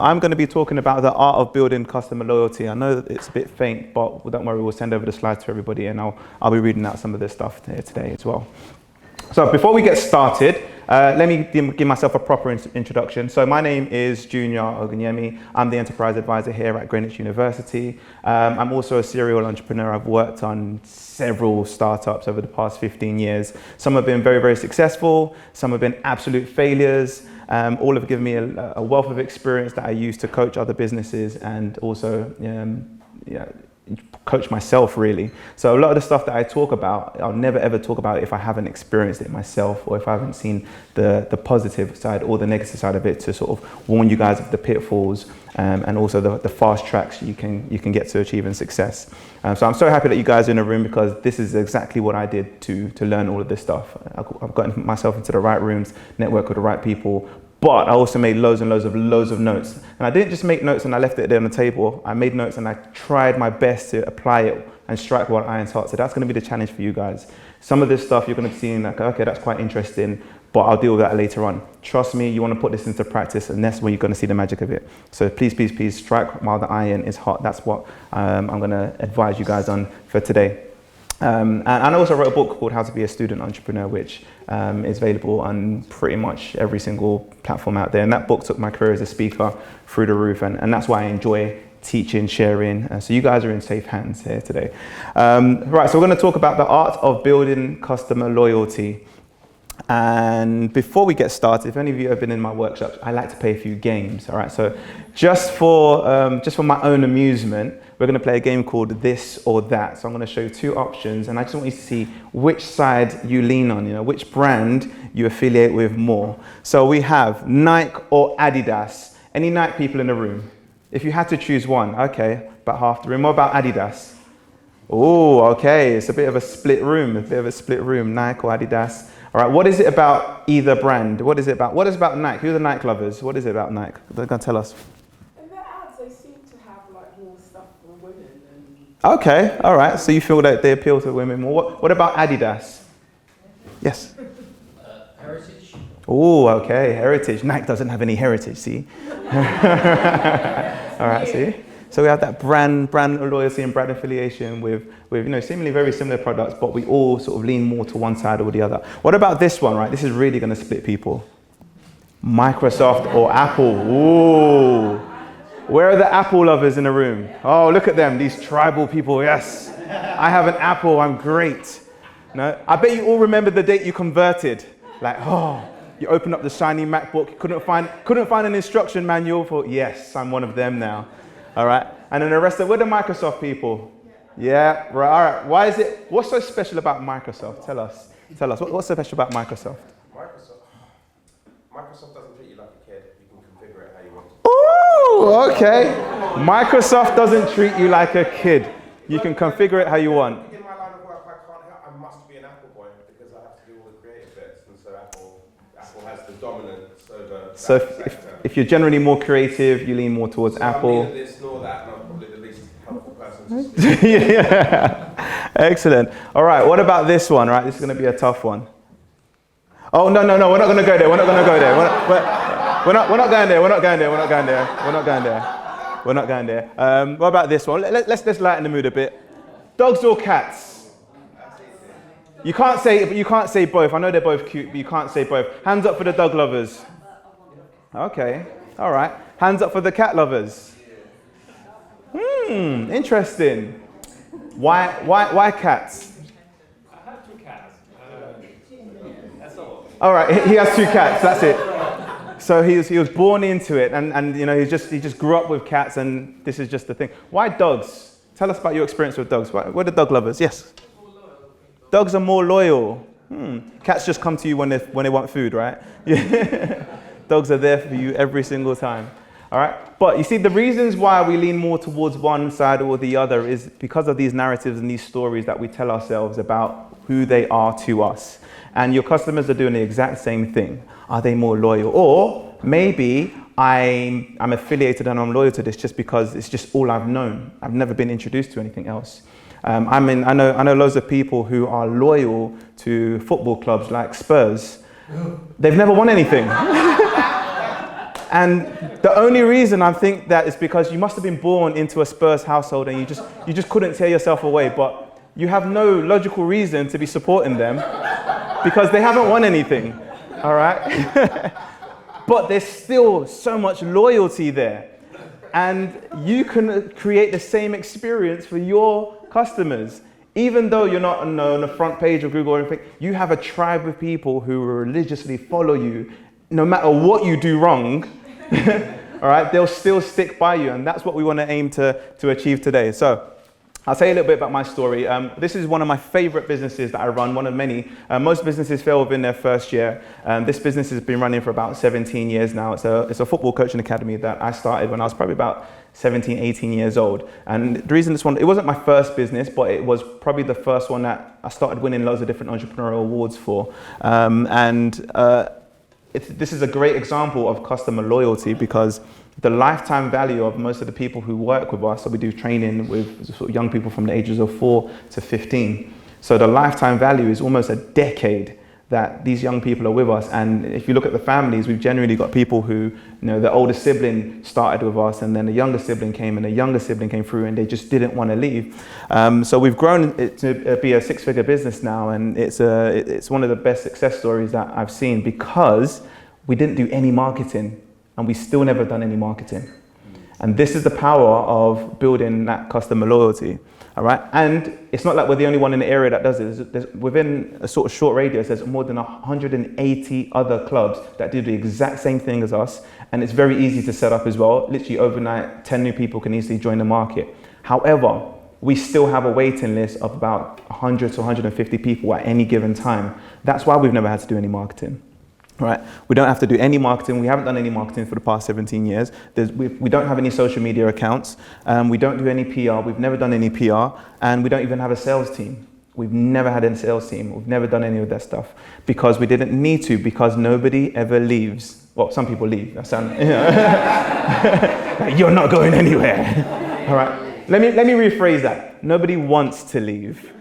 I'm going to be talking about the art of building customer loyalty. I know that it's a bit faint, but don't worry, we'll send over the slides to everybody, and I'll be reading out some of this stuff here today as well. So before we get started, let me give myself a proper introduction. So my name is Junior Ogunyemi. I'm the enterprise advisor here at Greenwich University. I'm also a serial entrepreneur. I've worked on several startups over the past 15 years. Some have been very, very successful. Some have been absolute failures. All have given me a wealth of experience that I use to coach other businesses and also coach myself, really. So a lot of the stuff that I talk about, I'll never ever talk about it if I haven't experienced it myself, or if I haven't seen the positive side or the negative side of it, to sort of warn you guys of the pitfalls and also the fast tracks you can get to achieving success. So I'm so happy that you guys are in the room, because this is exactly what I did to learn all of this stuff. I've gotten myself into the right rooms, network with the right people, but I also made loads of notes. And I didn't just make notes and I left it there on the table. I made notes and I tried my best to apply it and strike while iron's hot. So that's going to be the challenge for you guys. Some of this stuff you're going to be seeing like, okay, that's quite interesting, but I'll deal with that later on. Trust me, you want to put this into practice, and that's when you're going to see the magic of it. So please strike while the iron is hot. That's what I'm going to advise you guys on for today. And I also wrote a book called How to Be a Student Entrepreneur, which is available on pretty much every single platform out there. And that book took my career as a speaker through the roof, and that's why I enjoy teaching, sharing. So you guys are in safe hands here today. Right, so we're going to talk about the art of building customer loyalty. And before we get started, if any of you have been in my workshops, I like to play a few games. All right, so just for my own amusement, we're going to play a game called This or That. So I'm going to show you two options, and I just want you to see which side you lean on, which brand you affiliate with more. So we have Nike or Adidas. Any Nike people in the room? If you had to choose one, okay, about half the room. What about Adidas? Oh, okay, it's a bit of a split room, Nike or Adidas. All right, what is it about either brand? What is it about Nike? Who are the Nike lovers? What is it about Nike? They're going to tell us. In their ads, they seem to have like more stuff for women. Okay, all right, so you feel that they appeal to women more. What about Adidas? Yes? Heritage. Oh, okay, heritage. Nike doesn't have any heritage, see? All right, see? So we have that brand loyalty and brand affiliation with seemingly very similar products, but we all sort of lean more to one side or the other. What about this one, right? This is really going to split people. Microsoft or Apple? Ooh. Where are the Apple lovers in the room? Oh, look at them, these tribal people. Yes, I have an Apple, I'm great. No, I bet you all remember the date you converted. Like, oh, you opened up the shiny MacBook, couldn't find an instruction manual. Thought, yes, I'm one of them now. All right, and then the rest of, we're the Microsoft people. Yeah, right, all right. What's so special about Microsoft? Tell us, what's so special about Microsoft? Microsoft doesn't treat you like a kid. You can configure it how you want. Ooh, okay. Microsoft doesn't treat you like a kid. You can configure it how you want. In my line of work, I must be an Apple boy because I have to do all the creative bits, and so Apple has the dominance over. So if you're generally more creative, you lean more towards Apple. I'm neither this nor that, and I'm probably the least helpful person to speak. Yeah, excellent. All right, what about this one? Right, this is going to be a tough one. Oh no, we're not going to go there. We're not going there. What about this one? Let's lighten the mood a bit. Dogs or cats? You can't say both. I know they're both cute, but you can't say both. Hands up for the dog lovers. Okay, all right. Hands up for the cat lovers. Interesting. Why cats? I have two cats. That's all. All right, he has two cats. That's it. So he was born into it, and he just grew up with cats, and this is just the thing. Why dogs? Tell us about your experience with dogs. What are dog lovers? Yes. Dogs are more loyal. Cats just come to you when they want food, right? Yeah. Dogs are there for you every single time. All right. But you see, the reasons why we lean more towards one side or the other is because of these narratives and these stories that we tell ourselves about who they are to us. And your customers are doing the exact same thing. Are they more loyal? Or maybe I'm affiliated and I'm loyal to this just because it's just all I've known. I've never been introduced to anything else. I know loads of people who are loyal to football clubs like Spurs. They've never won anything. And the only reason I think that is because you must have been born into a Spurs household and you just couldn't tear yourself away. But you have no logical reason to be supporting them because they haven't won anything. All right? But there's still so much loyalty there. And you can create the same experience for your customers. Even though you're not on the front page of Google or anything, you have a tribe of people who religiously follow you. No matter what you do wrong, all right, they'll still stick by you. And that's what we want to aim to achieve today. So I'll tell you a little bit about my story. This is one of my favorite businesses that I run, one of many. Most businesses fail within their first year. This business has been running for about 17 years now. It's a football coaching academy that I started when I was probably about 17, 18 years old. And the reason this one, it wasn't my first business, but it was probably the first one that I started winning loads of different entrepreneurial awards for. This is a great example of customer loyalty because the lifetime value of most of the people who work with us, so we do training with sort of young people from the ages of 4 to 15. So the lifetime value is almost a decade that these young people are with us. And if you look at the families, we've generally got people who, the older sibling started with us and then the younger sibling came and the younger sibling came through and they just didn't want to leave. So we've grown it to be a 6-figure business now, and it's one of the best success stories that I've seen because we didn't do any marketing and we still never done any marketing. And this is the power of building that customer loyalty. All right, and it's not like we're the only one in the area that does it. There's within a sort of short radius, there's more than 180 other clubs that do the exact same thing as us, and it's very easy to set up as well. Literally overnight, 10 new people can easily join the market. However, we still have a waiting list of about 100 to 150 people at any given time. That's why we've never had to do any marketing. Right, we don't have to do any marketing. We haven't done any marketing for the past 17 years. We don't have any social media accounts. We don't do any PR. We've never done any PR. And we don't even have a sales team. We've never had a sales team. We've never done any of that stuff because we didn't need to, because nobody ever leaves. Well, some people leave. That sounds, you're not going anywhere. All right, let me rephrase that. Nobody wants to leave.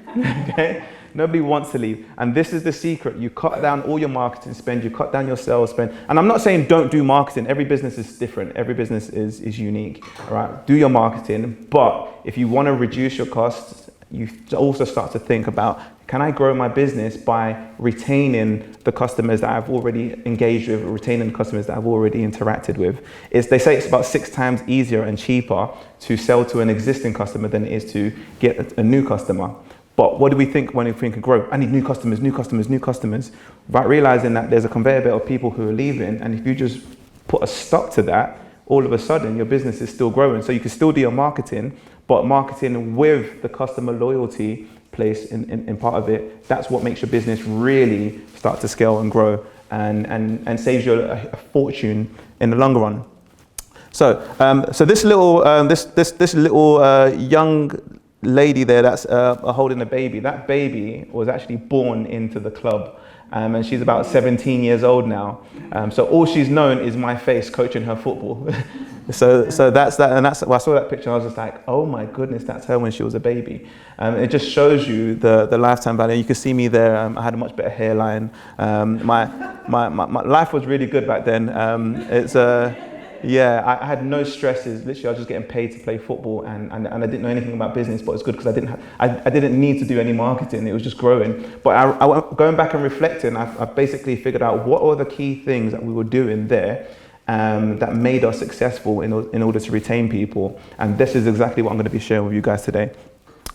Okay? Nobody wants to leave. And this is the secret. You cut down all your marketing spend, you cut down your sales spend. And I'm not saying don't do marketing. Every business is different. Every business is unique. All right? Do your marketing. But if you want to reduce your costs, you also start to think about, can I grow my business by retaining the customers that I've already engaged with, retaining the customers that I've already interacted with? They say it's about 6 times easier and cheaper to sell to an existing customer than it is to get a new customer. But what do we think when we think of growth? I need new customers, new customers, new customers. Without realizing that there's a conveyor belt of people who are leaving, and if you just put a stop to that, all of a sudden your business is still growing. So you can still do your marketing, but marketing with the customer loyalty place in part of it, that's what makes your business really start to scale and grow and saves you a fortune in the long run. So this little young lady there that's holding a baby, that baby was actually born into the club, and she's about 17 years old now. So all she's known is my face coaching her football. so that's that, and that's when I saw that picture, I was just like, oh my goodness, that's her when she was a baby. It just shows you the lifetime value. You can see me there. I had a much better hairline. My life was really good back then. Yeah, I had no stresses. Literally, I was just getting paid to play football, and I didn't know anything about business, but it's good because I didn't need to do any marketing. It was just growing. But going back and reflecting, I basically figured out what were the key things that we were doing there that made us successful in order to retain people. And this is exactly what I'm going to be sharing with you guys today.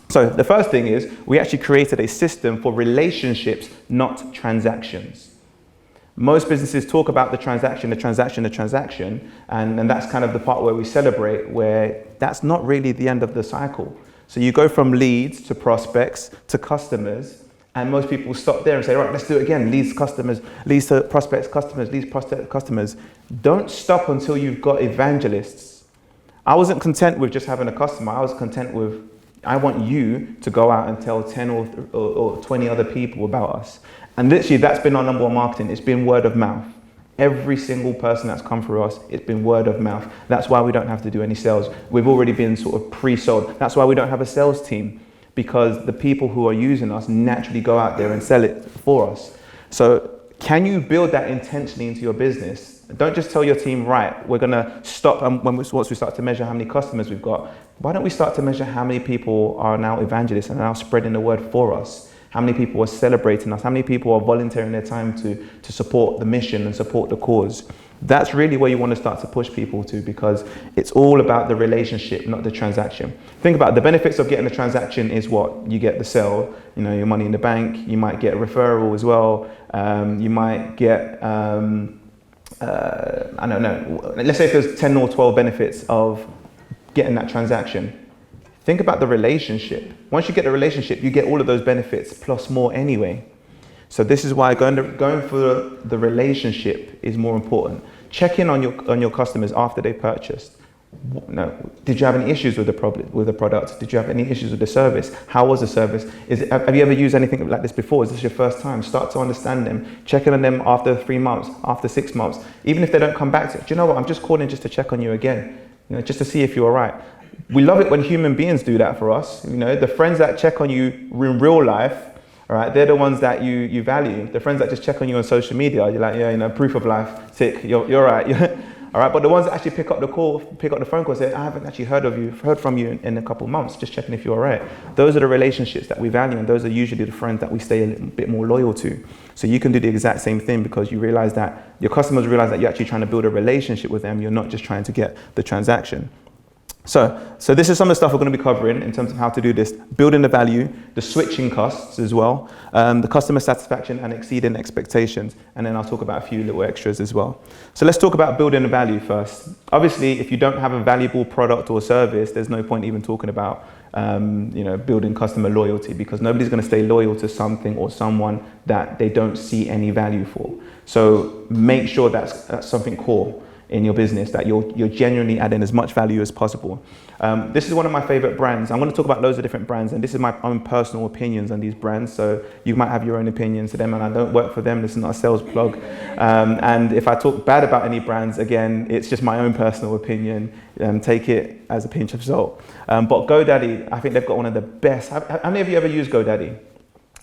So the first thing is we actually created a system for relationships, not transactions. Most businesses talk about the transaction, and that's kind of the part where we celebrate, where that's not really the end of the cycle. So you go from leads to prospects to customers, and most people stop there and say, right, let's do it again. Leads, customers, leads to prospects, customers, leads, prospects, customers. Don't stop until you've got evangelists. I wasn't content with just having a customer. I was content with, I want you to go out and tell 10 or 20 other people about us. And literally, that's been our number one marketing. It's been word of mouth. Every single person that's come through us, it's been word of mouth. That's why we don't have to do any sales. We've already been sort of pre-sold. That's why we don't have a sales team, because the people who are using us naturally go out there and sell it for us. So can you build that intentionally into your business? Don't just tell your team, right, we're going to stop once we start to measure how many customers we've got. Why don't we start to measure how many people are now evangelists and are now spreading the word for us? How many people are celebrating us? How many people are volunteering their time to support the mission and support the cause? That's really where you want to start to push people to, because it's all about the relationship, not the transaction. Think about it, the benefits of getting a transaction is what? You get the sale, you know, your money in the bank, you might get a referral as well, you might get, I don't know, let's say if there's 10 or 12 benefits of getting that transaction. Think about the relationship. Once you get the relationship, you get all of those benefits plus more anyway. So this is why going for the relationship is more important. Check in on your customers after they purchased. No, did you have any issues with the product? Did you have any issues with the service? How was the service? Have you ever used anything like this before? Is this your first time? Start to understand them. Check in on them after 3 months, after 6 months. Even if they don't come back to it. Do you know what? I'm just calling just to check on you again. You know, just to see if you're all right. We love it when human beings do that for us. You know, the friends that check on you in real life, all right, they're the ones that you value. The friends that just check on you on social media, you're like, yeah, you know, proof of life, tick, you're right. All right, but the ones that actually pick up the phone call, say, I haven't actually heard from you in a couple of months, just checking if you're all right. Those are the relationships that we value, and those are usually the friends that we stay a little bit more loyal to. So you can do the exact same thing, because you realize that your customers realize that you're actually trying to build a relationship with them. You're not just trying to get the transaction. So this is some of the stuff we're going to be covering in terms of how to do this. Building the value, the switching costs as well, the customer satisfaction and exceeding expectations. And then I'll talk about a few little extras as well. So let's talk about building the value first. Obviously, if you don't have a valuable product or service, there's no point even talking about building customer loyalty, because nobody's going to stay loyal to something or someone that they don't see any value for. So make sure that's something core in your business, that you're genuinely adding as much value as possible. This is one of my favorite brands. I'm going to talk about loads of different brands, and this is my own personal opinions on these brands, so you might have your own opinions to them, and I don't work for them. This is not a sales plug. And if I talk bad about any brands, again, it's just my own personal opinion. Take it as a pinch of salt. But GoDaddy, I think they've got one of the best. How many of you ever used GoDaddy?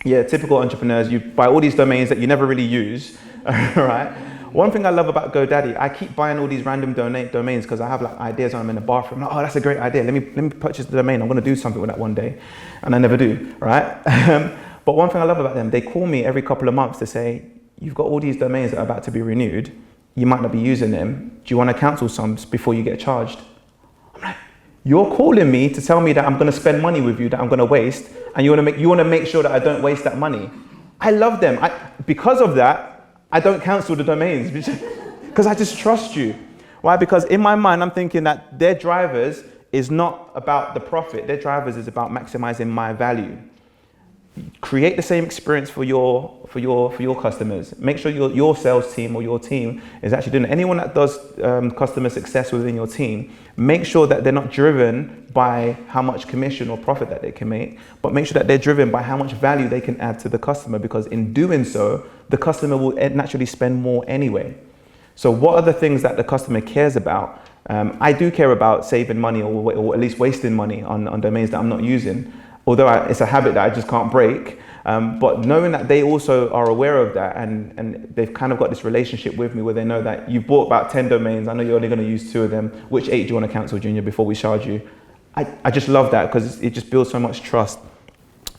Yeah, typical entrepreneurs, you buy all these domains that you never really use, right? One thing I love about GoDaddy, I keep buying all these random domains because I have like ideas when I'm in the bathroom. Like, oh, that's a great idea. Let me purchase the domain. I'm going to do something with that one day, and I never do, right? But one thing I love about them, they call me every couple of months to say, you've got all these domains that are about to be renewed. You might not be using them. Do you want to cancel some before you get charged? I'm like, you're calling me to tell me that I'm going to spend money with you that I'm going to waste, and you want to make sure that I don't waste that money. I love them. Because of that, I don't cancel the domains because I just trust you. Why? Because in my mind, I'm thinking that their drivers is not about the profit. Their drivers is about maximizing my value. Create the same experience for your customers. Make sure your sales team or your team is actually doing it. Anyone that does customer success within your team, make sure that they're not driven by how much commission or profit that they can make, but make sure that they're driven by how much value they can add to the customer, because in doing so, the customer will naturally spend more anyway. So what are the things that the customer cares about? I do care about saving money or at least wasting money on domains that I'm not using. Although it's a habit that I just can't break, but knowing that they also are aware of that, and they've kind of got this relationship with me where they know that you've bought about 10 domains, I know you're only going to use 2 of them, which 8 do you want to cancel, Junior, before we charge you? I just love that, because it just builds so much trust.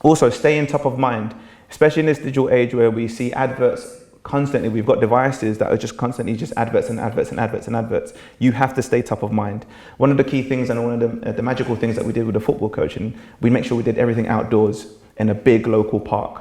Also, staying top of mind, especially in this digital age where we see adverts constantly. We've got devices that are just constantly just adverts and adverts and adverts and adverts. You have to stay top of mind. One of the key things, and one of the magical things that we did with the football coaching, we make sure we did everything outdoors in a big local park.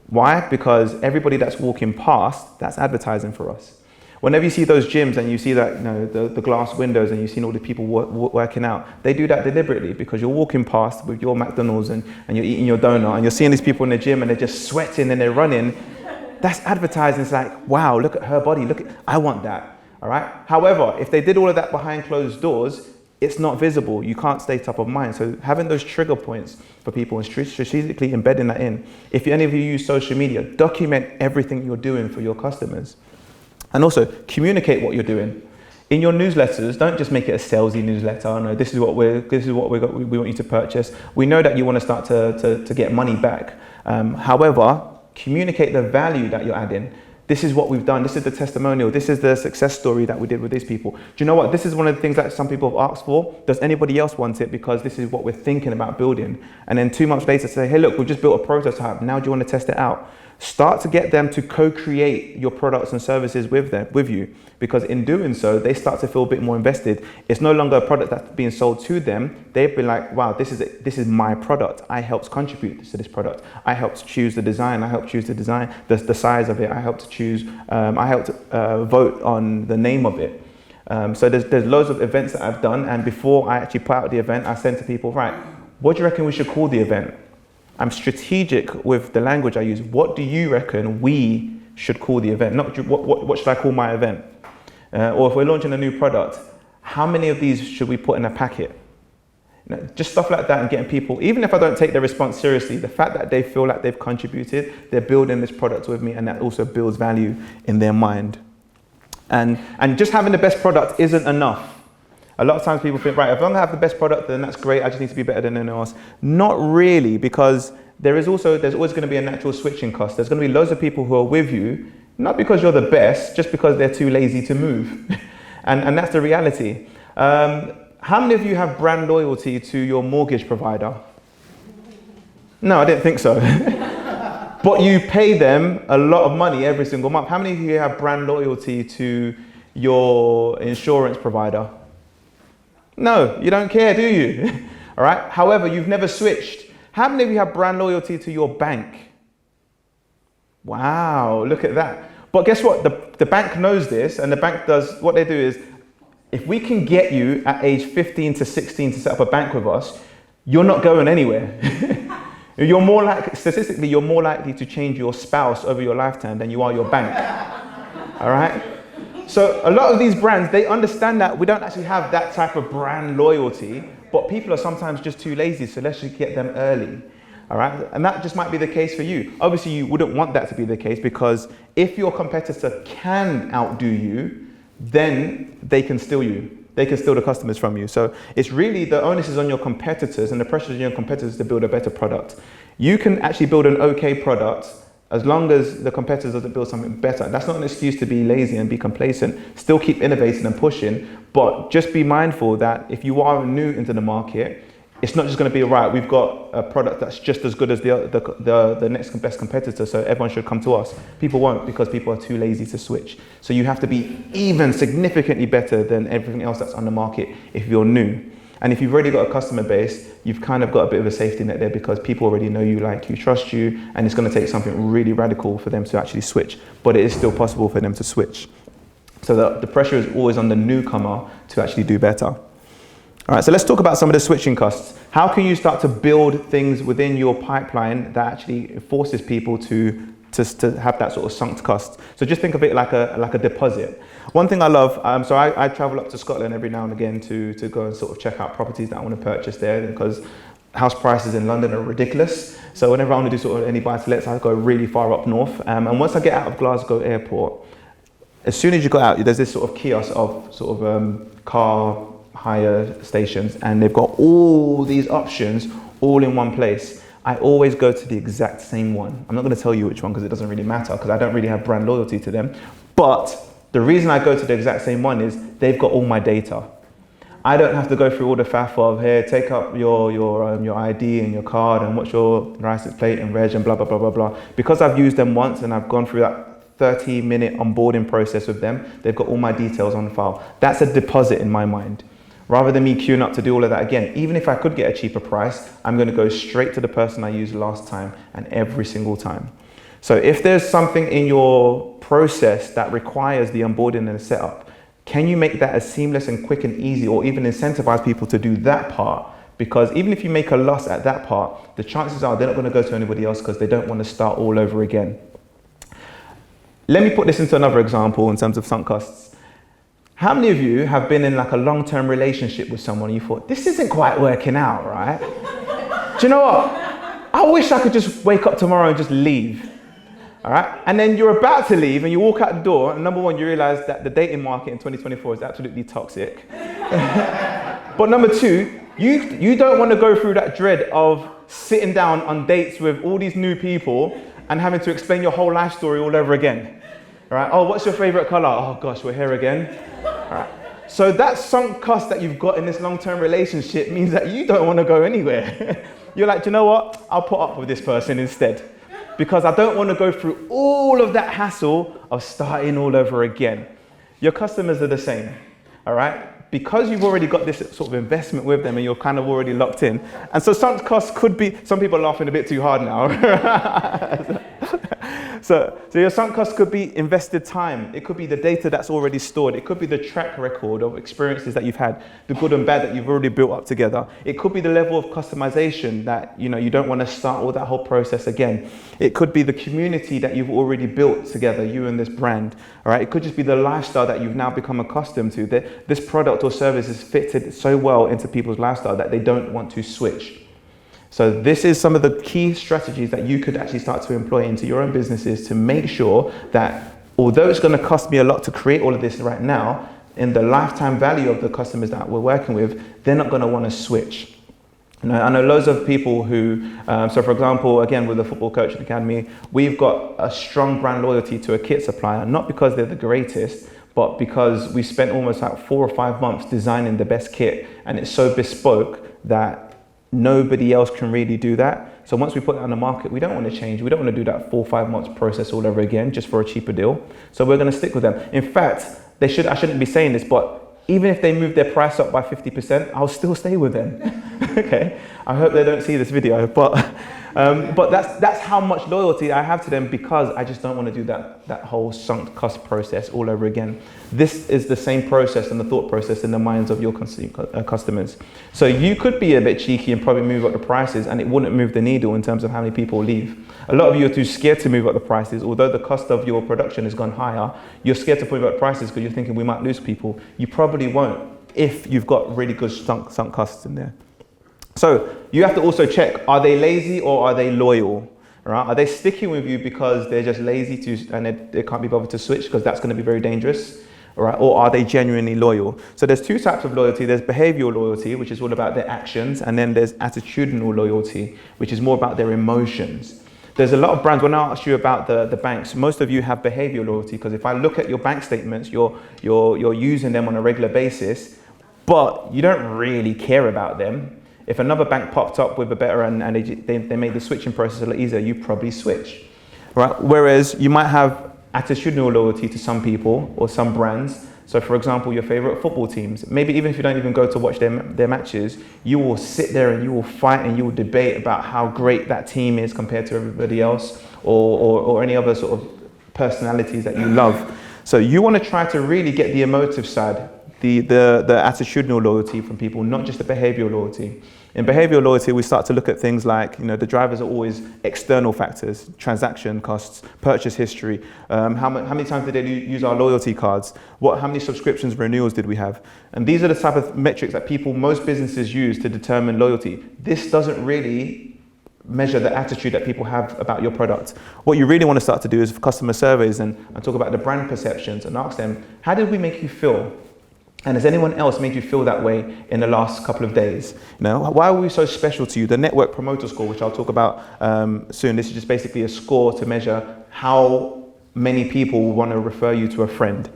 Why? Because everybody that's walking past, that's advertising for us. Whenever you see those gyms and you see that, you know, the glass windows, and you've seen all the people working out, they do that deliberately, because you're walking past with your McDonald's and you're eating your donut, and you're seeing these people in the gym and they're just sweating and they're running. That's advertising. It's like, wow, look at her body. I want that. All right. However, if they did all of that behind closed doors, it's not visible. You can't stay top of mind. So having those trigger points for people and strategically embedding that in. If any of you use social media, document everything you're doing for your customers. And also communicate what you're doing. In your newsletters, don't just make it a salesy newsletter. No, this is what we want you to purchase. We know that you want to start to get money back. However, communicate the value that you're adding. This is what we've done. This is the testimonial. This is the success story that we did with these people. Do you know what? This is one of the things that some people have asked for. Does anybody else want it? Because this is what we're thinking about building. And then 2 months later say, hey, look, we've just built a prototype. Now do you want to test it out? Start to get them to co-create your products and services with you, because in doing so, they start to feel a bit more invested. It's no longer a product that's being sold to them. They've been like, wow, this is my product. I helped contribute to this product. I helped choose the design. I helped choose the design, the size of it. I helped choose. I helped vote on the name of it. So there's loads of events that I've done, and before I actually put out the event, I said to people, right, what do you reckon we should call the event? I'm strategic with the language I use. What do you reckon we should call the event? Not what should I call my event? Or if we're launching a new product, how many of these should we put in a packet? You know, just stuff like that, and getting people, even if I don't take their response seriously, the fact that they feel like they've contributed, they're building this product with me, and that also builds value in their mind. And just having the best product isn't enough. A lot of times people think, right, if I have the best product, then that's great. I just need to be better than anyone else. Not really, because there's always going to be a natural switching cost. There's going to be loads of people who are with you, not because you're the best, just because they're too lazy to move. and that's the reality. How many of you have brand loyalty to your mortgage provider? No, I didn't think so. But you pay them a lot of money every single month. How many of you have brand loyalty to your insurance provider? No, you don't care, do you? All right. However, you've never switched. How many of you have brand loyalty to your bank? Wow, look at that. But guess what? The bank knows this, and the bank does, what they do is, if we can get you at age 15 to 16 to set up a bank with us, you're not going anywhere. You're more likely, statistically, you're more likely to change your spouse over your lifetime than you are your bank. All right? So a lot of these brands, they understand that we don't actually have that type of brand loyalty, but people are sometimes just too lazy, so let's just get them early. All right? And that just might be the case for you. Obviously, you wouldn't want that to be the case, because if your competitor can outdo you, then they can steal you. They can steal the customers from you. So it's really, the onus is on your competitors, and the pressure is on your competitors to build a better product. You can actually build an okay product as long as the competitors doesn't build something better. That's not an excuse to be lazy and be complacent. Still keep innovating and pushing, but just be mindful that if you are new into the market, it's not just going to be, right, we've got a product that's just as good as the next best competitor, so everyone should come to us. People won't, because people are too lazy to switch. So you have to be even significantly better than everything else that's on the market if you're new. And if you've already got a customer base, you've kind of got a bit of a safety net there, because people already know you, like you, trust you, and it's going to take something really radical for them to actually switch. But it is still possible for them to switch. So the pressure is always on the newcomer to actually do better. All right, so let's talk about some of the switching costs. How can you start to build things within your pipeline that actually forces people to have that sort of sunk cost? So just think of it like a deposit. One thing I love, so I travel up to Scotland every now and again to go and sort of check out properties that I want to purchase there, because house prices in London are ridiculous. So whenever I want to do sort of any buy-to-lets, I go really far up north. And once I get out of Glasgow Airport, as soon as you got out, there's this sort of kiosk of sort of car hire stations, and they've got all these options all in one place. I always go to the exact same one. I'm not going to tell you which one, because it doesn't really matter, because I don't really have brand loyalty to them. But the reason I go to the exact same one is they've got all my data. I don't have to go through all the faff of, here, take up your ID and your card, and what's your license plate and reg and blah, blah, blah, blah, blah. Because I've used them once and I've gone through that 30-minute onboarding process with them, they've got all my details on file. That's a deposit in my mind. Rather than me queuing up to do all of that again, even if I could get a cheaper price, I'm going to go straight to the person I used last time, and every single time. So if there's something in your process that requires the onboarding and the setup, can you make that as seamless and quick and easy, or even incentivize people to do that part? Because even if you make a loss at that part, the chances are they're not going to go to anybody else, because they don't want to start all over again. Let me put this into another example in terms of sunk costs. How many of you have been in like a long-term relationship with someone and you thought, this isn't quite working out, right? Do you know what? I wish I could just wake up tomorrow and just leave. All right? And then you're about to leave and you walk out the door, and number one, you realize that the dating market in 2024 is absolutely toxic. But number two, you don't want to go through that dread of sitting down on dates with all these new people and having to explain your whole life story all over again. All right. Oh, what's your favorite color? Oh gosh, we're here again. All right. So that sunk cost that you've got in this long-term relationship means that you don't want to go anywhere. You're like, do you know what? I'll put up with this person instead, because I don't want to go through all of that hassle of starting all over again. Your customers are the same. All right. Because you've already got this sort of investment with them and you're kind of already locked in. And so sunk costs could be, some people are laughing a bit too hard now. So your sunk costs could be invested time. It could be the data that's already stored. It could be the track record of experiences that you've had, the good and bad that you've already built up together. It could be the level of customization that you don't want to start all that whole process again. It could be the community that you've already built together, you and this brand. All right. It could just be the lifestyle that you've now become accustomed to. That this product or service is fitted so well into people's lifestyle that they don't want to switch. So this is some of the key strategies that you could actually start to employ into your own businesses to make sure that although it's going to cost me a lot to create all of this right now, in the lifetime value of the customers that we're working with, they're not going to want to switch. I know loads of people who, so for example, again, with the Football Coaching Academy, we've got a strong brand loyalty to a kit supplier, not because they're the greatest, but because we spent almost like 4 or 5 months designing the best kit, and it's so bespoke that nobody else can really do that. So once we put it on the market, we don't want to change. We don't want to do that 4 or 5 months process all over again just for a cheaper deal. So we're going to stick with them. In fact, I shouldn't be saying this, but even if they move their price up by 50%, I'll still stay with them. Okay. I hope they don't see this video, but that's how much loyalty I have to them, because I just don't want to do that whole sunk cost process all over again. This is the same process and the thought process in the minds of your customers. So you could be a bit cheeky and probably move up the prices, and it wouldn't move the needle in terms of how many people leave. A lot of you are too scared to move up the prices. Although the cost of your production has gone higher, you're scared to move up the prices because you're thinking we might lose people. You probably won't if you've got really good sunk costs in there. So you have to also check, are they lazy or are they loyal? Right? Are they sticking with you because they're just lazy and they can't be bothered to switch, because that's going to be very dangerous? All right? Or are they genuinely loyal? So there's 2 types of loyalty. There's behavioral loyalty, which is all about their actions. And then there's attitudinal loyalty, which is more about their emotions. There's a lot of brands, when I ask you about the banks, most of you have behavioral loyalty, because if I look at your bank statements, you're using them on a regular basis, but you don't really care about them. If another bank popped up with a better and they made the switching process a lot easier, you probably switch, right? Whereas you might have attitudinal loyalty to some people or some brands. So for example, your favorite football teams, maybe even if you don't even go to watch their matches, you will sit there and you will fight and you will debate about how great that team is compared to everybody else, or any other sort of personalities that you love. So you want to try to really get the emotive side, the attitudinal loyalty from people, not just the behavioral loyalty. In behavioral loyalty, we start to look at things like, the drivers are always external factors, transaction costs, purchase history, how many times did they use our loyalty cards, how many subscriptions renewals did we have? And these are the type of metrics that most businesses use to determine loyalty. This doesn't really measure the attitude that people have about your product. What you really want to start to do is customer surveys and talk about the brand perceptions and ask them, how did we make you feel? And has anyone else made you feel that way in the last couple of days? Why are we so special to you? The network promoter score, which I'll talk about soon, this is just basically a score to measure how many people want to refer you to a friend.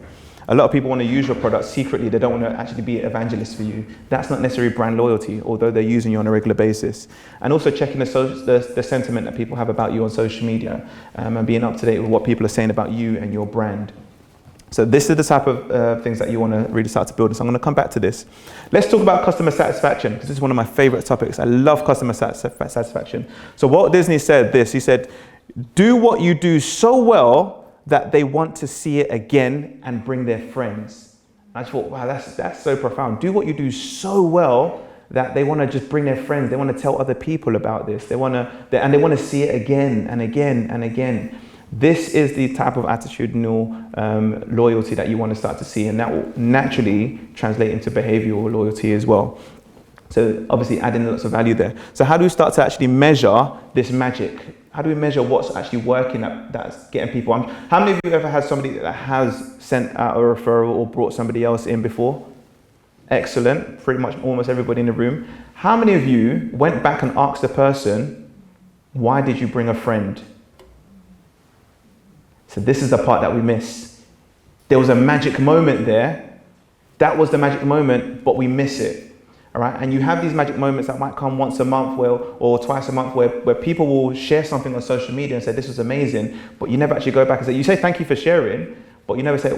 A lot of people want to use your product secretly. They don't want to actually be evangelists for you. That's not necessarily brand loyalty, although they're using you on a regular basis. And also checking the sentiment that people have about you on social media, and being up to date with what people are saying about you and your brand. So this is the type of things that you want to really start to build. So I'm going to come back to this. Let's talk about customer satisfaction, because this is one of my favorite topics. I love customer satisfaction. So Walt Disney said this. He said, do what you do so well that they want to see it again and bring their friends. And I just thought, wow, that's so profound. Do what you do so well that they want to just bring their friends. They want to tell other people about this. They want to see it again and again and again. This is the type of attitudinal loyalty that you want to start to see, and that will naturally translate into behavioral loyalty as well. So obviously adding lots of value there. So how do we start to actually measure this magic? How do we measure what's actually working that's getting people? How many of you ever had somebody that has sent out a referral or brought somebody else in before? Excellent. Pretty much almost everybody in the room. How many of you went back and asked the person, why did you bring a friend? So this is the part that we miss. There was a magic moment there. That was the magic moment, but we miss it. All right, and you have these magic moments that might come once a month or twice a month where people will share something on social media and say, this was amazing, but you never actually go back and say, you say, thank you for sharing, but you never say,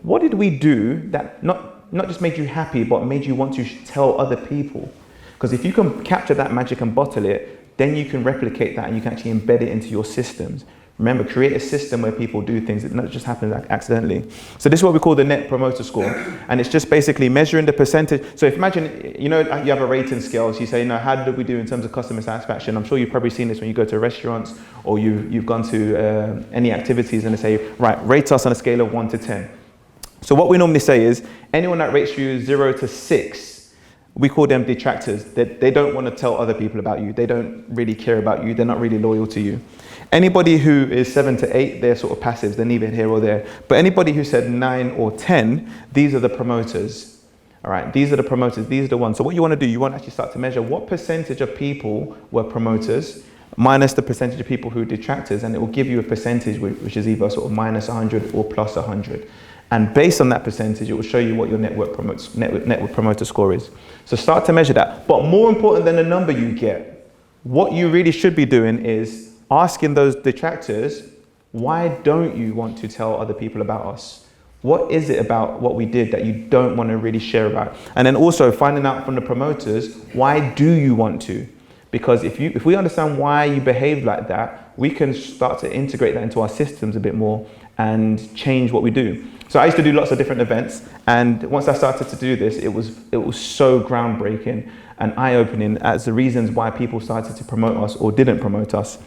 what did we do that not just made you happy, but made you want to tell other people? Because if you can capture that magic and bottle it, then you can replicate that and you can actually embed it into your systems. Remember, create a system where people do things that not just happen accidentally. So this is what we call the Net Promoter Score. And it's just basically measuring the percentage. So if imagine, you have a rating scale. So you say, how did we do in terms of customer satisfaction? I'm sure you've probably seen this when you go to restaurants or you've gone to any activities and they say, right, rate us on a scale of 1 to 10. So what we normally say is, anyone that rates you 0 to 6, we call them detractors. They don't want to tell other people about you. They don't really care about you. They're not really loyal to you. Anybody who is 7 to 8, they're sort of passives. They're neither here or there. But anybody who said 9 or 10, these are the promoters. All right, these are the promoters. These are the ones. So what you want to do, you want to actually start to measure what percentage of people were promoters minus the percentage of people who are detractors, and it will give you a percentage which is either sort of minus 100 or plus 100. And based on that percentage, it will show you what your network promoter score is. So start to measure that. But more important than the number you get, what you really should be doing is asking those detractors, why don't you want to tell other people about us? What is it about what we did that you don't want to really share about? And then also finding out from the promoters, why do you want to? Because if we understand why you behave like that, we can start to integrate that into our systems a bit more and change what we do. So I used to do lots of different events, and once I started to do this, it was so groundbreaking and eye-opening as the reasons why people started to promote us or didn't promote us.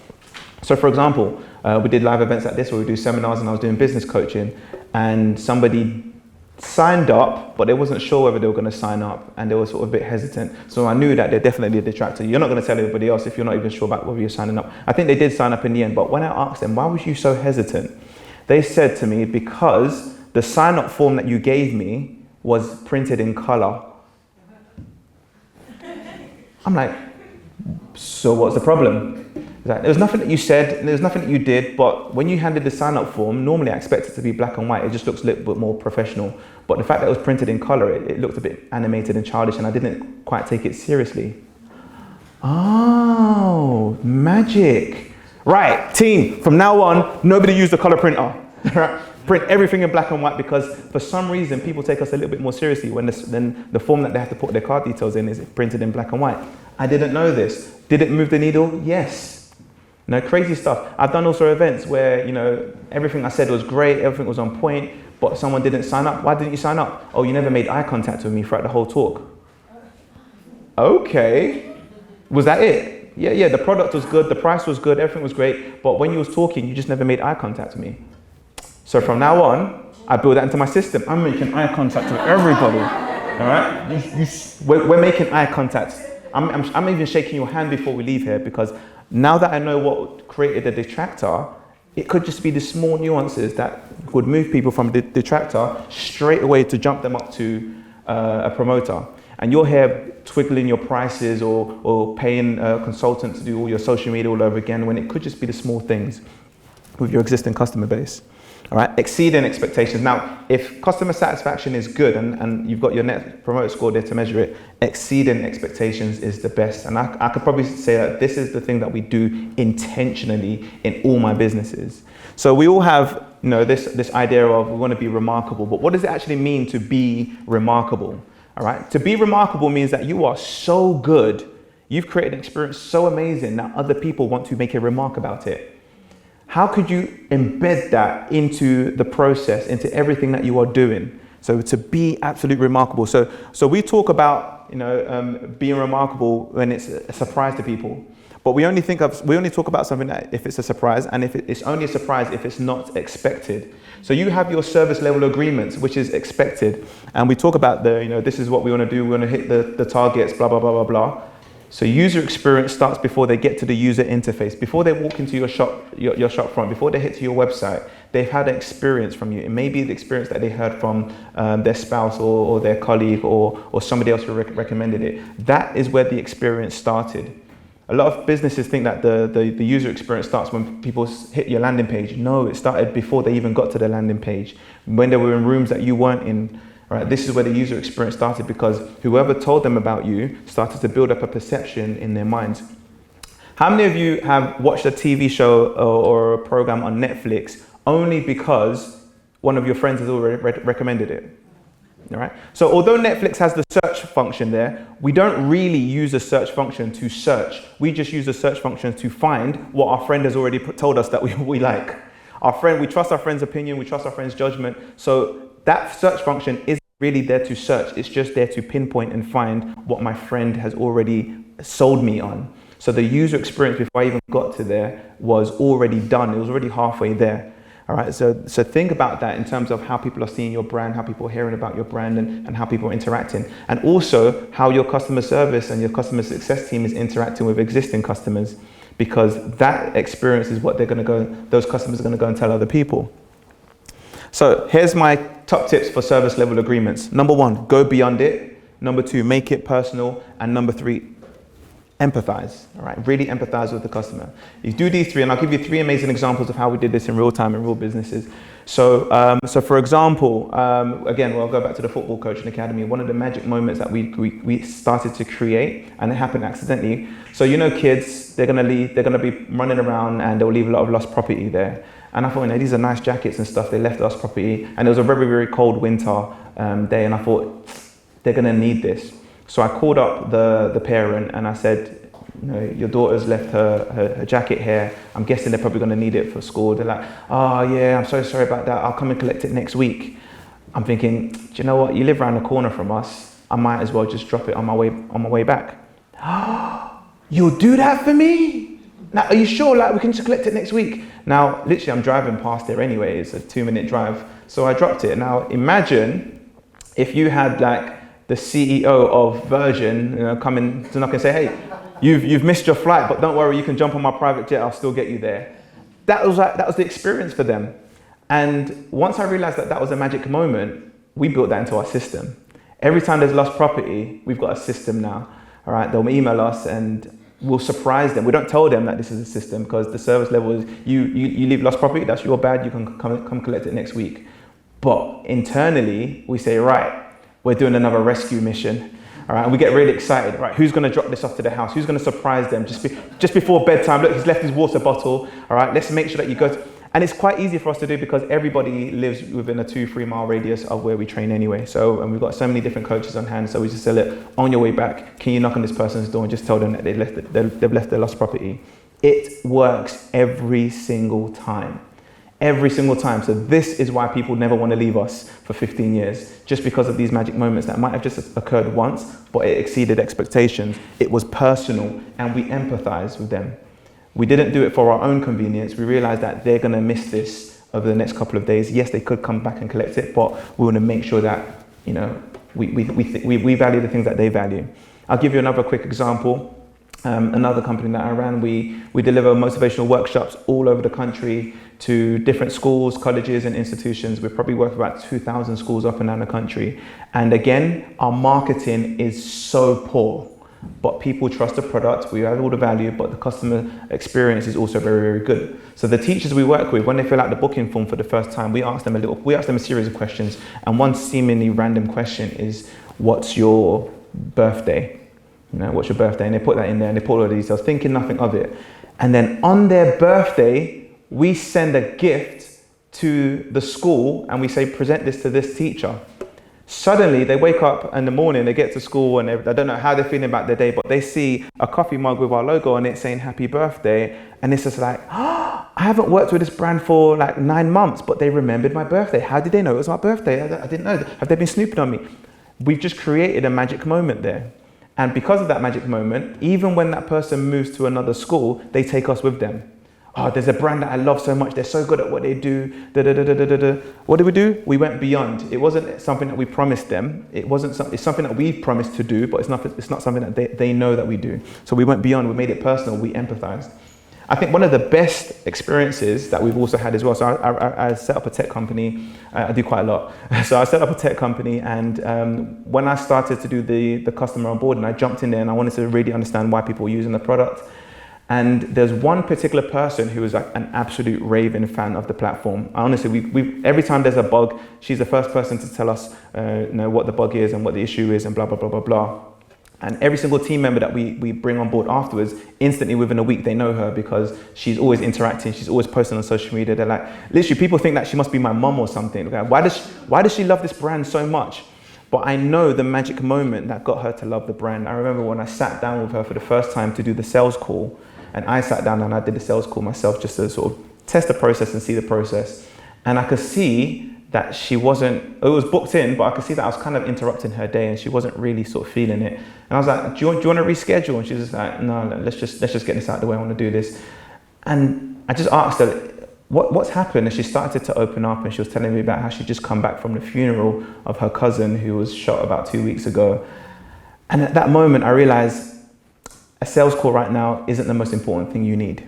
So for example, we did live events like this where we do seminars and I was doing business coaching, and somebody signed up, but they wasn't sure whether they were going to sign up and they were sort of a bit hesitant. So I knew that they're definitely a detractor. You're not going to tell everybody else if you're not even sure about whether you're signing up. I think they did sign up in the end, but when I asked them, why was you so hesitant? They said to me, because the sign-up form that you gave me was printed in color. I'm like, so what's the problem? There was nothing that you said, and there was nothing that you did, but when you handed the sign-up form, normally I expect it to be black and white. It just looks a little bit more professional. But the fact that it was printed in color, it looked a bit animated and childish, and I didn't quite take it seriously. Oh, magic. Right, team, from now on, nobody use the color printer. Print everything in black and white, because for some reason people take us a little bit more seriously when the form that they have to put their card details in is printed in black and white. I didn't know this. Did it move the needle? Yes. Crazy stuff. I've done also events where, everything I said was great, everything was on point, but someone didn't sign up. Why didn't you sign up? Oh, you never made eye contact with me throughout the whole talk. Okay. Was that it? Yeah, the product was good, the price was good, everything was great, but when you was talking, you just never made eye contact with me. So from now on, I build that into my system. I'm making eye contact with everybody. All right? We're making eye contact. I'm even shaking your hand before we leave here, because now that I know what created the detractor, it could just be the small nuances that would move people from the detractor straight away to jump them up to a promoter. And you're here twiggling your prices or paying a consultant to do all your social media all over again, when it could just be the small things with your existing customer base. All right, exceeding expectations. Now, if customer satisfaction is good and you've got your net promoter score there to measure it, exceeding expectations is the best. And I could probably say that this is the thing that we do intentionally in all my businesses. So we all have, this idea of we want to be remarkable, but what does it actually mean to be remarkable? All right, to be remarkable means that you are so good, you've created an experience so amazing that other people want to make a remark about it. How could you embed that into the process, into everything that you are doing? So to be absolutely remarkable. So we talk about being remarkable when it's a surprise to people, but we only talk about something that if it's a surprise, and if it's only a surprise if it's not expected. So you have your service level agreements, which is expected, and we talk about this is what we want to do. We want to hit the targets, blah blah blah blah blah. So user experience starts before they get to the user interface. Before they walk into your shop, your shop front, before they hit to your website, they've had an experience from you. It may be the experience that they heard from their spouse or their colleague or somebody else who recommended it. That is where the experience started. A lot of businesses think that the user experience starts when people hit your landing page. No, it started before they even got to the landing page. When they were in rooms that you weren't in, right? This is where the user experience started, because whoever told them about you started to build up a perception in their minds. How many of you have watched a TV show or a program on Netflix only because one of your friends has already recommended it? All right. So although Netflix has the search function there, we don't really use a search function to search. We just use a search function to find what our friend has already told us that we like. We trust our friend's opinion, we trust our friend's judgment. So that search function isn't really there to search. It's just there to pinpoint and find what my friend has already sold me on. So the user experience before I even got to there was already done. It was already halfway there. All right, so think about that in terms of how people are seeing your brand, how people are hearing about your brand, and how people are interacting. And also how your customer service and your customer success team is interacting with existing customers, because that experience is what those customers are going to go and tell other people. So here's my top tips for service level agreements. Number 1, go beyond it. Number 2, make it personal. And number 3, empathize. All right, really empathize with the customer. You do these 3, and I'll give you 3 amazing examples of how we did this in real time in real businesses. So for example, again, I'll go back to the football coaching academy. One of the magic moments that we started to create, and it happened accidentally. So kids, they're gonna be running around, and they'll leave a lot of lost property there. And I thought, these are nice jackets and stuff. They left lost property, and it was a very, very cold winter day, and I thought they're gonna need this. So I called up the parent and I said, your daughter's left her jacket here. I'm guessing they're probably going to need it for school. They're like, oh yeah, I'm so sorry about that. I'll come and collect it next week. I'm thinking, do you know what? You live around the corner from us. I might as well just drop it on my way back. You'll do that for me? Now, are you sure? Like, we can just collect it next week? Now, literally, I'm driving past there anyway. It's a 2-minute drive. So I dropped it. Now, imagine if you had the CEO of Virgin coming to knock and say, hey, you've missed your flight, but don't worry, you can jump on my private jet, I'll still get you there. That was the experience for them. And once I realized that was a magic moment, we built that into our system. Every time there's lost property, we've got a system now. All right, they'll email us and we'll surprise them. We don't tell them that this is a system, because the service level is you leave lost property, that's your bad, you can come collect it next week. But internally, we say, right, we're doing another rescue mission. All right, and we get really excited. Right, who's going to drop this off to the house? Who's going to surprise them just before bedtime? Look, he's left his water bottle. All right, let's make sure that you go. And it's quite easy for us to do, because everybody lives within a 2-3 mile radius of where we train anyway. So, and we've got so many different coaches on hand. So we just say, look, on your way back, can you knock on this person's door and just tell them that they've left their lost property? It works every single time. Every single time. So this is why people never want to leave us for 15 years, just because of these magic moments that might have just occurred once, but it exceeded expectations. It was personal, and we empathize with them. We didn't do it for our own convenience. We realized that they're going to miss this over the next couple of days. Yes, they could come back and collect it, but we want to make sure that we value the things that they value. I'll give you another quick example. Another company that I ran, we deliver motivational workshops all over the country to different schools, colleges, and institutions. We probably work with about 2,000 schools up and down the country. And again, our marketing is so poor, but people trust the product. We add all the value, but the customer experience is also very, very good. So the teachers we work with, when they fill out the booking form for the first time, we ask them a series of questions. And one seemingly random question is, what's your birthday? What's your birthday? And they put that in there, and they put all the details, thinking nothing of it. And then on their birthday, we send a gift to the school, and we say, present this to this teacher. Suddenly, they wake up in the morning, they get to school, and I don't know how they're feeling about their day, but they see a coffee mug with our logo on it saying happy birthday. And it's just like, I haven't worked with this brand for 9 months, but they remembered my birthday. How did they know it was my birthday? I didn't know. Have they been snooping on me? We've just created a magic moment there. And because of that magic moment, even when that person moves to another school, they take us with them. Oh, there's a brand that I love so much. They're so good at what they do. What did we do? We went beyond. It wasn't something that we promised them. It's something that we promised to do, but it's not something that they know that we do. So we went beyond. We made it personal. We empathized. I think one of the best experiences that we've also had as well, so I set up a tech company, I do quite a lot. So I set up a tech company, and when I started to do the customer onboarding, I jumped in there and I wanted to really understand why people were using the product. And there's one particular person who was like an absolute raving fan of the platform. Honestly, we every time there's a bug, she's the first person to tell us what the bug is and what the issue is and blah, blah, blah, blah, blah. And every single team member that we bring on board afterwards, instantly within a week, they know her because she's always interacting. She's always posting on social media. They're like, literally, people think that she must be my mum or something. Okay, why does she love this brand so much? But I know the magic moment that got her to love the brand. I remember when I sat down with her for the first time to do the sales call, and I sat down and I did the sales call myself just to sort of test the process and see the process. And I could see that she wasn't, it was booked in, but I could see that I was kind of interrupting her day and she wasn't really sort of feeling it. And I was like, do you want to reschedule? And she was just like, no, let's just get this out of the way, I want to do this. And I just asked her, what's happened? And she started to open up, and she was telling me about how she'd just come back from the funeral of her cousin who was shot about 2 weeks ago. And at that moment, I realized a sales call right now isn't the most important thing you need.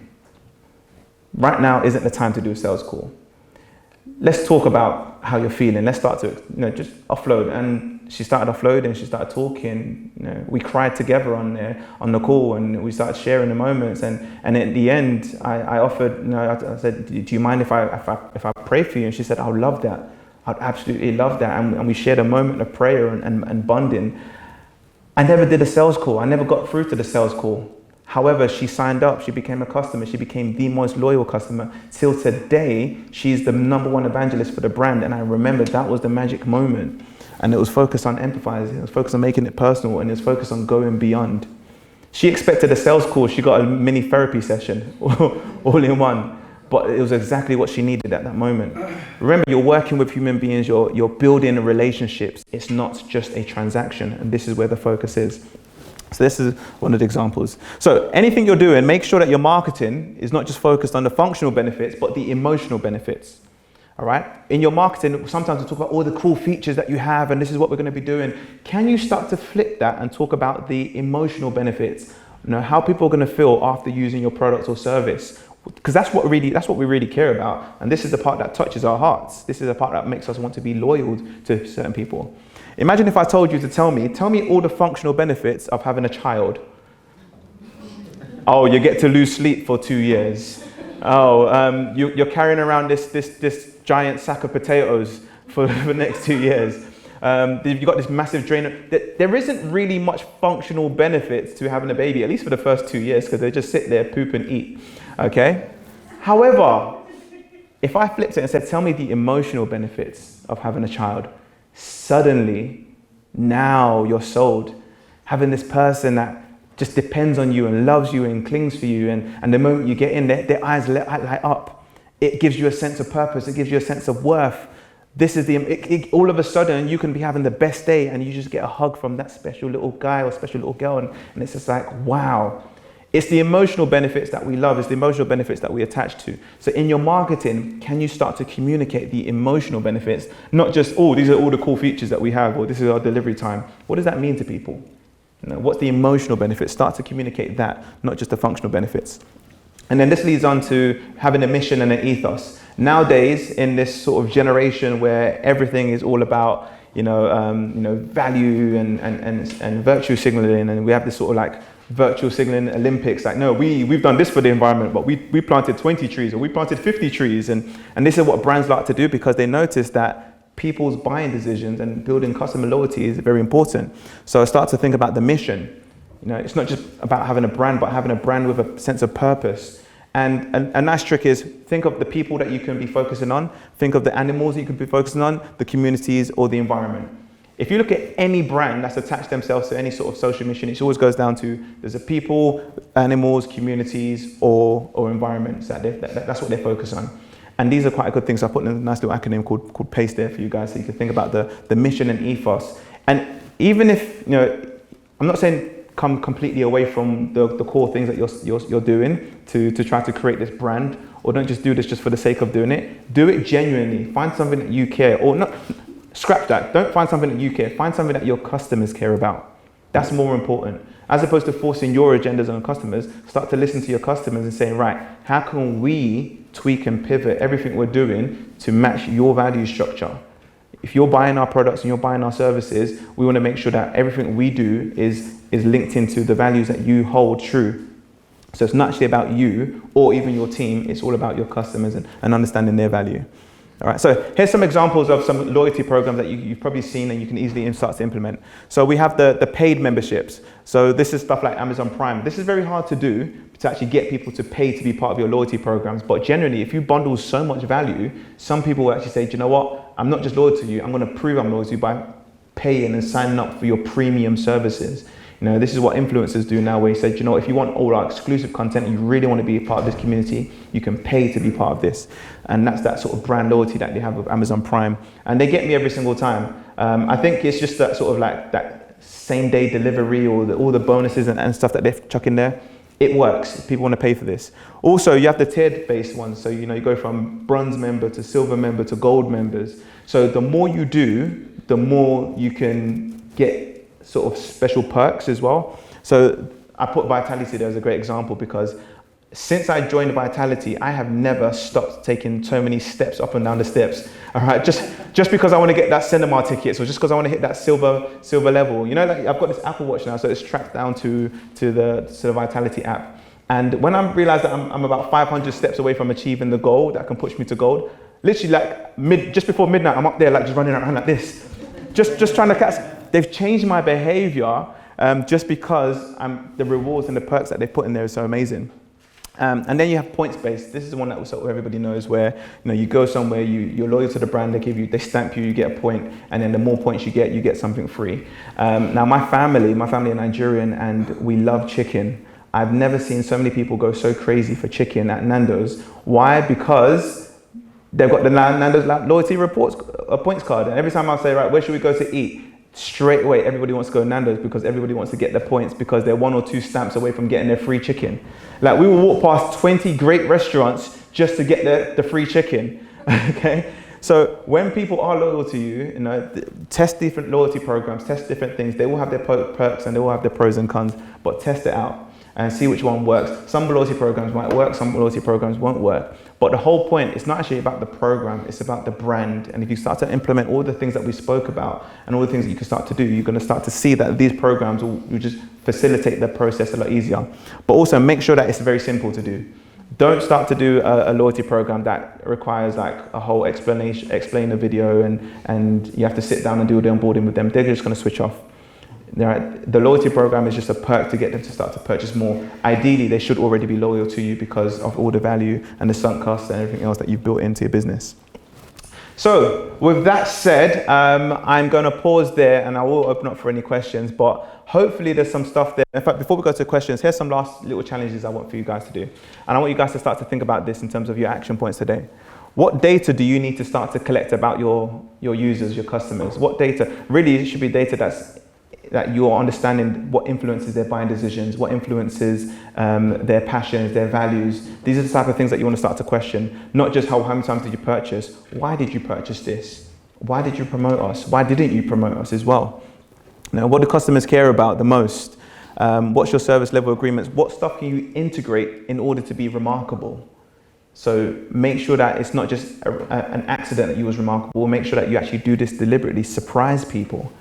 Right now isn't the time to do a sales call. Let's talk about how you're feeling. Let's start to, just offload. And she started offloading, she started talking. We cried together on the call, and we started sharing the moments. And at the end, I offered, I said, do you mind if I pray for you? And she said, I would love that. I'd absolutely love that. And we shared a moment of prayer and bonding. I never did a sales call. I never got through to the sales call. However, she signed up, she became a customer, she became the most loyal customer. Till today, she's the #1 evangelist for the brand. And I remember that was the magic moment. And it was focused on empathizing, it was focused on making it personal, and it was focused on going beyond. She expected a sales call, she got a mini therapy session, all in one. But it was exactly what she needed at that moment. Remember, you're working with human beings, you're building relationships. It's not just a transaction, and this is where the focus is. So this is one of the examples. So anything you're doing, make sure that your marketing is not just focused on the functional benefits, but the emotional benefits. All right? In your marketing, sometimes we talk about all the cool features that you have, and this is what we're going to be doing. Can you start to flip that and talk about the emotional benefits? How people are going to feel after using your product or service? Because that's what we really care about. And this is the part that touches our hearts. This is the part that makes us want to be loyal to certain people. Imagine if I told you to tell me all the functional benefits of having a child. Oh, you get to lose sleep for 2 years. Oh, you're carrying around this giant sack of potatoes for the next 2 years. You've got this massive drainer. There isn't really much functional benefits to having a baby, at least for the first 2 years, because they just sit there, poop and eat. Okay? However, if I flipped it and said, tell me the emotional benefits of having a child, suddenly, now you're sold. Having this person that just depends on you and loves you and clings for you, and the moment you get in, their eyes light up. It gives you a sense of purpose. It gives you a sense of worth. This is all of a sudden, you can be having the best day, and you just get a hug from that special little guy or special little girl, and it's just like, wow. It's the emotional benefits that we love. It's the emotional benefits that we attach to. So in your marketing, can you start to communicate the emotional benefits? Not just, oh, these are all the cool features that we have, or this is our delivery time. What does that mean to people? What's the emotional benefits? Start to communicate that, not just the functional benefits. And then this leads on to having a mission and an ethos. Nowadays, in this sort of generation where everything is all about, value and virtue signaling, and we have this sort of like virtual signaling Olympics, like, no, we've done this for the environment, but we planted 20 trees, or we planted 50 trees. And this is what brands like to do, because they notice that people's buying decisions and building customer loyalty is very important. So I start to think about the mission. It's not just about having a brand, but having a brand with a sense of purpose. And a nice trick is, think of the people that you can be focusing on, think of the animals you can be focusing on, the communities, or the environment. If you look at any brand that's attached themselves to any sort of social mission, it always goes down to there's a people, animals, communities, or environments. That's what they focus on. And these are quite good things. I put in a nice little acronym called PACE there for you guys, so you can think about the mission and ethos. And even if, I'm not saying come completely away from the core things that you're doing to try to create this brand, or don't just do this just for the sake of doing it. Do it genuinely. Find something that you care, or not. Scrap that. Don't find something that you care. Find something that your customers care about. That's more important. As opposed to forcing your agendas on customers, start to listen to your customers and saying, right, how can we tweak and pivot everything we're doing to match your value structure? If you're buying our products and you're buying our services, we want to make sure that everything we do is linked into the values that you hold true. So it's not actually about you or even your team, it's all about your customers and understanding their value. All right, so here's some examples of some loyalty programs that you've probably seen and you can easily start to implement. So we have the paid memberships. So this is stuff like Amazon Prime. This is very hard to do, to actually get people to pay to be part of your loyalty programs. But generally, if you bundle so much value, some people will actually say, do you know what? I'm not just loyal to you, I'm going to prove I'm loyal to you by paying and signing up for your premium services. You know, this is what influencers do now, where you say, you know, if you want all our exclusive content and you really want to be a part of this community, you can pay to be part of this. And that's that sort of brand loyalty that they have with Amazon Prime. And they get me every single time. I think it's just that sort of like that same day delivery or all the bonuses and stuff that they chuck in there. It works. People want to pay for this. Also, you have the tiered based ones. So, you know, you go from bronze member to silver member to gold members. So the more you do, the more you can get sort of special perks as well. So I put Vitality there as a great example because since I joined Vitality, I have never stopped taking so many steps up and down the steps. All right, just because I want to get that cinema tickets, or just because I want to hit that silver level. You know, like I've got this Apple Watch now, so it's tracked down to the Vitality app. And when I realized that I'm about 500 steps away from achieving the goal that can push me to gold, literally like just before midnight, I'm up there like just running around like this, just trying to catch. They've changed my behavior just because the rewards and the perks that they put in there is so amazing. And then you have points-based. This is the one that sort of everybody knows, where you go somewhere, you're loyal to the brand, they stamp you, you get a point, and then the more points you get something free. Now my family are Nigerian, and we love chicken. I've never seen so many people go so crazy for chicken at Nando's. Why? Because they've got the Nando's loyalty reports, a points card, and every time I say, right, where should we go to eat? Straight away, everybody wants to go to Nando's because everybody wants to get the points because they're 1 or 2 stamps away from getting their free chicken. Like we will walk past 20 great restaurants just to get the free chicken. Okay, so when people are loyal to you, test different loyalty programs, test different things. They will have their perks and they will have their pros and cons, but test it out and see which one works. Some loyalty programs might work, some loyalty programs won't work. But the whole point, it's not actually about the program, it's about the brand. And if you start to implement all the things that we spoke about and all the things that you can start to do, you're going to start to see that these programs will just facilitate the process a lot easier. But also make sure that it's very simple to do. Don't start to do a loyalty program that requires like a whole explain the video and you have to sit down and do the onboarding with them. They're just going to switch off. The loyalty program is just a perk to get them to start to purchase more. Ideally, they should already be loyal to you because of all the value and the sunk costs and everything else that you've built into your business. So with that said, I'm going to pause there and I will open up for any questions, but hopefully there's some stuff there. In fact, before we go to questions, here's some last little challenges I want for you guys to do. And I want you guys to start to think about this in terms of your action points today. What data do you need to start to collect about your users, your customers? What data? Really, it should be data that you're understanding what influences their buying decisions, what influences their passions, their values. These are the type of things that you want to start to question. Not just how many times did you purchase? Why did you purchase this? Why did you promote us? Why didn't you promote us as well? Now, what do customers care about the most? What's your service level agreements? What stuff can you integrate in order to be remarkable? So make sure that it's not just an accident that you was remarkable. Make sure that you actually do this deliberately. Surprise people.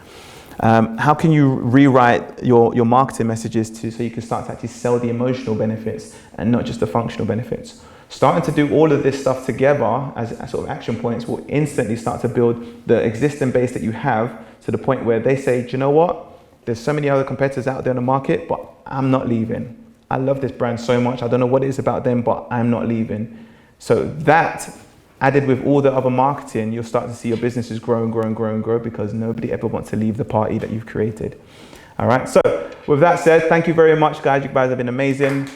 How can you rewrite your marketing messages so you can start to actually sell the emotional benefits and not just the functional benefits? Starting to do all of this stuff together as sort of action points will instantly start to build the existing base that you have to the point where they say, do you know what? There's so many other competitors out there in the market, but I'm not leaving. I love this brand so much. I don't know what it is about them, but I'm not leaving. So that, added with all the other marketing, you'll start to see your businesses grow and grow and grow and grow because nobody ever wants to leave the party that you've created. All right, so with that said, thank you very much, guys. You guys have been amazing.